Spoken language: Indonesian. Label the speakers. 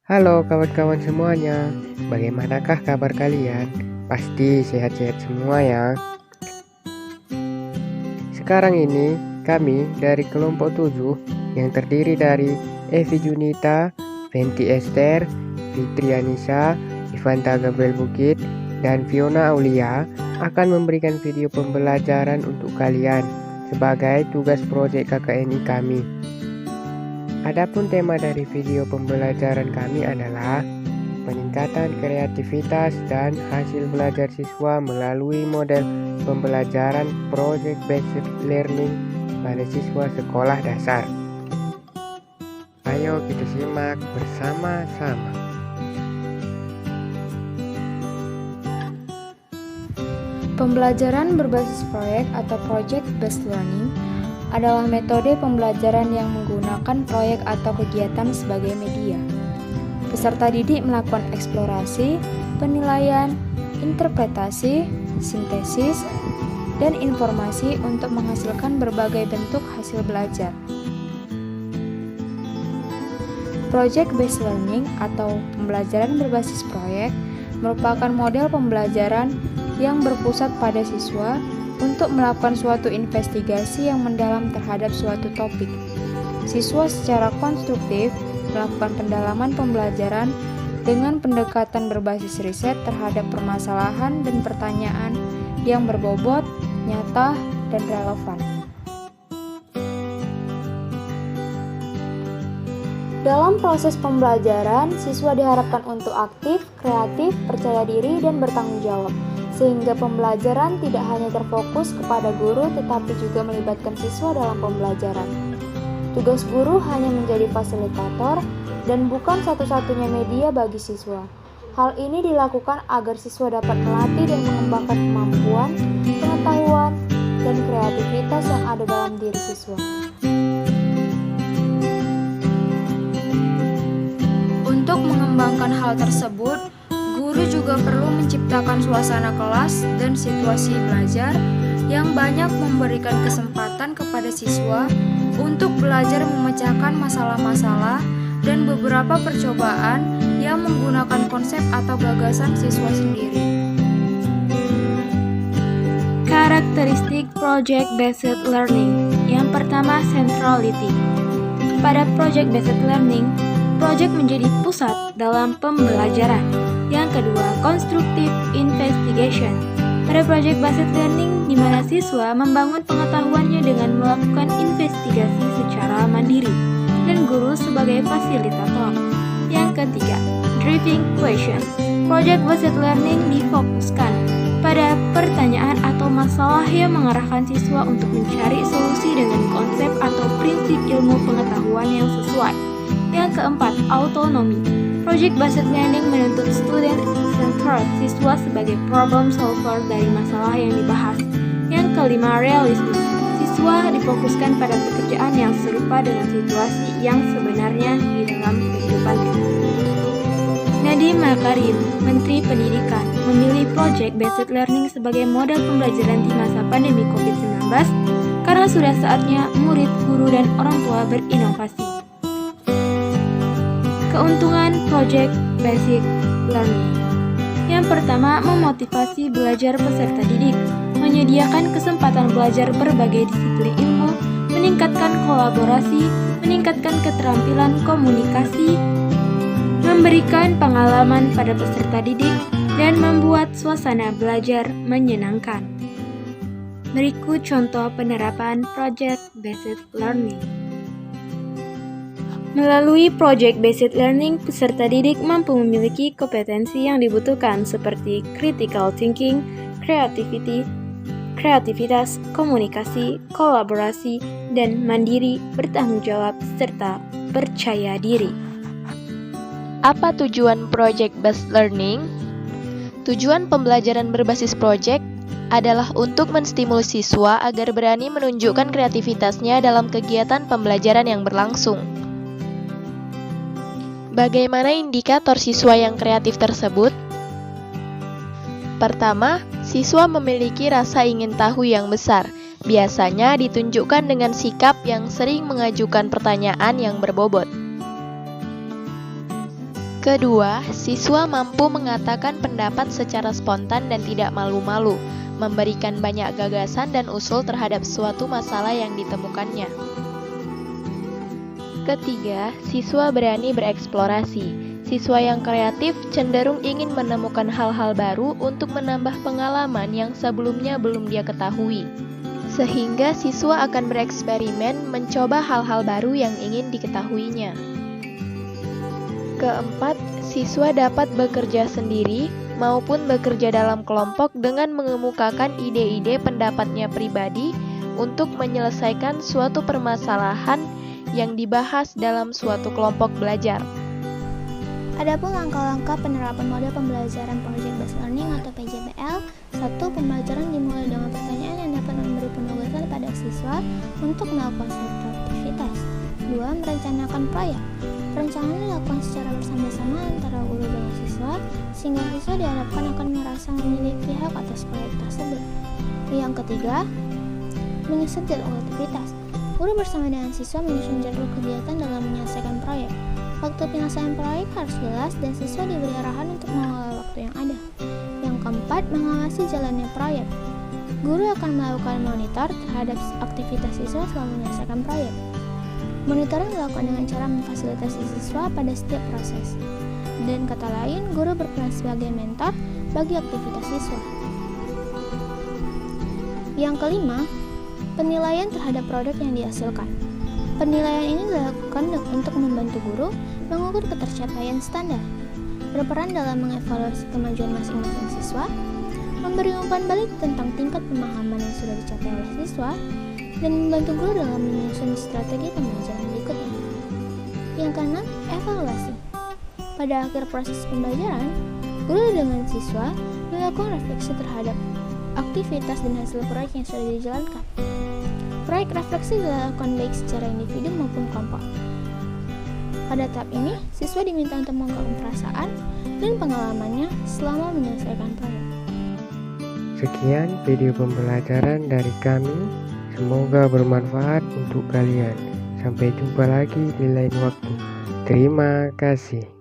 Speaker 1: Halo kawan-kawan semuanya, bagaimanakah kabar kalian? Pasti sehat-sehat semua ya. Sekarang ini kami dari kelompok 7 yang terdiri dari Evi Junita, Venti Esther, Fitri Anissa, Ivanta Gabriel Bukit, dan Fiona Aulia akan memberikan video pembelajaran untuk kalian sebagai tugas proyek KKNI kami. Adapun tema dari video pembelajaran kami adalah peningkatan kreativitas dan hasil belajar siswa melalui model pembelajaran Project Based Learning pada siswa sekolah dasar. Ayo kita simak bersama-sama.
Speaker 2: Pembelajaran berbasis proyek atau Project Based Learning adalah metode pembelajaran yang menggunakan proyek atau kegiatan sebagai media. Peserta didik melakukan eksplorasi, penilaian, interpretasi, sintesis, dan informasi untuk menghasilkan berbagai bentuk hasil belajar. Project Based Learning atau pembelajaran berbasis proyek merupakan model pembelajaran yang berpusat pada siswa untuk melakukan suatu investigasi yang mendalam terhadap suatu topik. Siswa secara konstruktif melakukan pendalaman pembelajaran dengan pendekatan berbasis riset terhadap permasalahan dan pertanyaan yang berbobot, nyata, dan relevan. Dalam proses pembelajaran, siswa diharapkan untuk aktif, kreatif, percaya diri, dan bertanggung jawab, sehingga pembelajaran tidak hanya terfokus kepada guru tetapi juga melibatkan siswa dalam pembelajaran. Tugas guru hanya menjadi fasilitator dan bukan satu-satunya media bagi siswa. Hal ini dilakukan agar siswa dapat melatih dan mengembangkan kemampuan, pengetahuan, dan kreativitas yang ada dalam diri siswa. Untuk mengembangkan hal tersebut, guru juga perlu menciptakan suasana kelas dan situasi belajar yang banyak memberikan kesempatan kepada siswa untuk belajar memecahkan masalah-masalah dan beberapa percobaan yang menggunakan konsep atau gagasan siswa sendiri. Karakteristik Project Based Learning. Yang pertama, centrality. Pada Project Based Learning, proyek menjadi pusat dalam pembelajaran. Yang kedua, constructive investigation. Pada Project Based Learning, di mana siswa membangun pengetahuannya dengan melakukan investigasi secara mandiri, dan guru sebagai fasilitator. Yang ketiga, driving question. Project Based Learning difokuskan pada pertanyaan atau masalah yang mengarahkan siswa untuk mencari solusi dengan konsep atau prinsip ilmu pengetahuan yang sesuai. Yang keempat, autonomy. Project Based Learning menuntut student centered, siswa sebagai problem solver dari masalah yang dibahas. Yang kelima, realism. Siswa difokuskan pada pekerjaan yang serupa dengan situasi yang sebenarnya di dalam kehidupan. Nadiem Makarim, Menteri Pendidikan, memilih Project Based Learning sebagai model pembelajaran di masa pandemi COVID-19 karena sudah saatnya murid, guru, dan orang tua berinovasi. Keuntungan Project Based Learning. Yang pertama, memotivasi belajar peserta didik, menyediakan kesempatan belajar berbagai disiplin ilmu, meningkatkan kolaborasi, meningkatkan keterampilan komunikasi, memberikan pengalaman pada peserta didik, dan membuat suasana belajar menyenangkan. Berikut contoh penerapan Project Based Learning. Melalui Project Based Learning, peserta didik mampu memiliki kompetensi yang dibutuhkan seperti critical thinking, creativity, kreativitas, komunikasi, kolaborasi, dan mandiri, bertanggung jawab, serta percaya diri.
Speaker 3: Apa tujuan Project Based Learning? Tujuan pembelajaran berbasis proyek adalah untuk menstimulus siswa agar berani menunjukkan kreativitasnya dalam kegiatan pembelajaran yang berlangsung. Bagaimana indikator siswa yang kreatif tersebut? Pertama, siswa memiliki rasa ingin tahu yang besar. Biasanya ditunjukkan dengan sikap yang sering mengajukan pertanyaan yang berbobot. Kedua, siswa mampu mengatakan pendapat secara spontan dan tidak malu-malu, memberikan banyak gagasan dan usul terhadap suatu masalah yang ditemukannya. Ketiga, siswa berani bereksplorasi. Siswa yang kreatif cenderung ingin menemukan hal-hal baru untuk menambah pengalaman yang sebelumnya belum dia ketahui. Sehingga siswa akan bereksperimen mencoba hal-hal baru yang ingin diketahuinya. Keempat, siswa dapat bekerja sendiri maupun bekerja dalam kelompok dengan mengemukakan ide-ide pendapatnya pribadi untuk menyelesaikan suatu permasalahan yang dibahas dalam suatu kelompok belajar.
Speaker 4: Adapun langkah-langkah penerapan model pembelajaran Project Based Learning atau PJBL. 1. Pembelajaran dimulai dengan pertanyaan yang dapat memberi penugasan pada siswa untuk melakukan suatu aktivitas. 2. Merencanakan proyek. Perencanaan dilakukan secara bersama-sama antara guru dengan siswa, sehingga siswa diharapkan akan merasa memiliki hak atas proyek tersebut. Yang ketiga, menyusun jadwal aktivitas. Guru bersama dengan siswa menyusun jadwal kegiatan dalam menyelesaikan proyek. Waktu penyelesaian proyek harus jelas dan siswa diberi arahan untuk mengelola waktu yang ada. Yang keempat, mengawasi jalannya proyek. Guru akan melakukan monitor terhadap aktivitas siswa selama menyelesaikan proyek. Monitoring dilakukan dengan cara memfasilitasi siswa pada setiap proses. Dan kata lain, guru berperan sebagai mentor bagi aktivitas siswa. Yang kelima, penilaian terhadap produk yang dihasilkan. Penilaian ini dilakukan untuk membantu guru mengukur ketercapaian standar, berperan dalam mengevaluasi kemajuan masing-masing siswa, memberi umpan balik tentang tingkat pemahaman yang sudah dicapai oleh siswa, dan membantu guru dalam menyusun strategi pembelajaran berikutnya. Yang keenam, evaluasi. Pada akhir proses pembelajaran, guru dengan siswa melakukan refleksi terhadap aktivitas dan hasil proyek yang sudah dijalankan. Proyek refleksi dilakukan baik secara individu maupun kelompok. Pada tahap ini, siswa diminta untuk mengungkapkan perasaan dan pengalamannya selama menyelesaikan proyek.
Speaker 1: Sekian video pembelajaran dari kami. Semoga bermanfaat untuk kalian. Sampai jumpa lagi di lain waktu. Terima kasih.